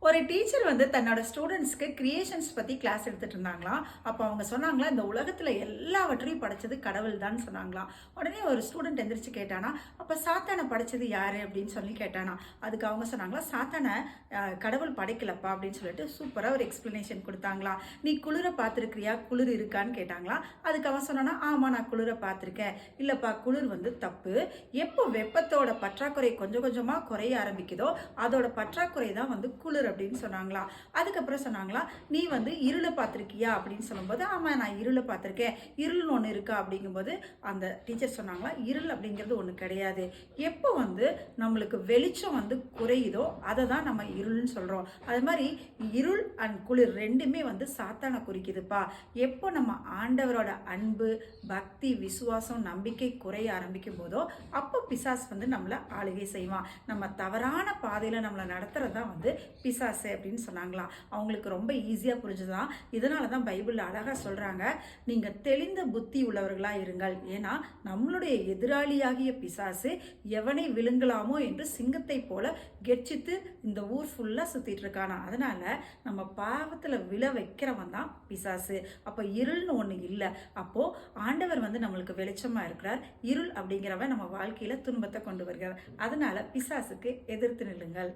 ஒரு டீச்சர் வந்து தன்னோட ஸ்டூடெண்ட்ஸ்க்கு கிரியேஷன்ஸ் பத்தி கிளாஸ் எடுத்துட்டு இருந்தாங்களாம். அப்போ அவங்க சொன்னாங்களா, இந்த உலகத்துல எல்லாவற்றையும் படைச்சது கடவுள் தான் சொன்னாங்களாம். உடனே ஒரு ஸ்டூடெண்ட் எந்திரிச்சு கேட்டானா, அப்ப சாத்தானை படைச்சது யாரு அப்படின்னு சொல்லி கேட்டானா. அதுக்கு அவங்க சொன்னாங்களா, சாத்தானை கடவுள் படைக்கலப்பா அப்படின்னு சொல்லிட்டு சூப்பரா ஒரு எக்ஸ்பிளனேஷன் கொடுத்தாங்களாம். நீ குளிர பார்த்துருக்கிறியா, குளிர் இருக்கான்னு கேட்டாங்களா. அதுக்கு அவன் சொன்னானா, ஆமா நான் குளிர பார்த்துருக்கேன். இல்லப்பா குளிர் வந்து தப்பு. எப்போ வெப்பத்தோட பற்றாக்குறை கொஞ்சம் கொஞ்சமா குறைய ஆரம்பிக்குதோ அதோட பற்றாக்குறை தான் வந்து குளிர் அப்படின்னு சொன்னாங்களா. அதுக்கப்புறம் சொன்னாங்களா, நீ வந்து இருளை பார்த்துருக்கியா அப்படின்னு சொல்லும்போது, ஆமா நான் இருளை பார்த்துருக்கேன். இருள்னு ஒன்று இருக்கா அப்படிங்கும்போது அந்த டீச்சர் சொன்னாங்களா, இருள் அப்படிங்கிறது ஒன்று கிடையாது. எப்போ வந்து நம்மளுக்கு வெளிச்சம் வந்து குறையுதோ அதை தான் நம்ம இருள்னு சொல்கிறோம். அது மாதிரி இருள் அண்ட் குளிர் ரெண்டுமே வந்து சாத்தானை குறிக்குதுப்பா. எப்போ நம்ம ஆண்டவரோட அன்பு, பக்தி, விசுவாசம், நம்பிக்கை குறைய ஆரம்பிக்கும் போதோ அப்போ பிசாஸ் வந்து நம்மளை ஆளுகை செய்வான். நம்ம தவறான பாதையில் நம்மளை நடத்துறது தான் வந்து பிசாசு அப்படின்னு சொன்னாங்களாம். அவங்களுக்கு ரொம்ப ஈஸியாக புரிஞ்சுதான். இதனால தான் பைபிளில் அழகாக சொல்கிறாங்க, நீங்கள் தெளிந்த புத்தி உள்ளவர்களாக இருங்கள். ஏன்னா நம்மளுடைய எதிராளியாகிய பிசாசு எவனை விழுங்கலாமோ என்று சிங்கத்தை போல கெர்ச்சித்து இந்த ஊர் ஃபுல்லாக சுற்றிட்டு இருக்கானா. அதனால நம்ம பாவத்தில் விழ வைக்கிறவன் தான் பிசாசு. அப்போ இருள்னு ஒன்று இல்லை. அப்போது ஆண்டவர் வந்து நம்மளுக்கு வெளிச்சமாக இருக்கிறார். இருள் அப்படிங்கிறவன் நம்ம வாழ்க்கையில் துன்பத்தை கொண்டு வருகிறார். அதனால பிசாசுக்கு எதிர்த்து நில்லுங்கள்.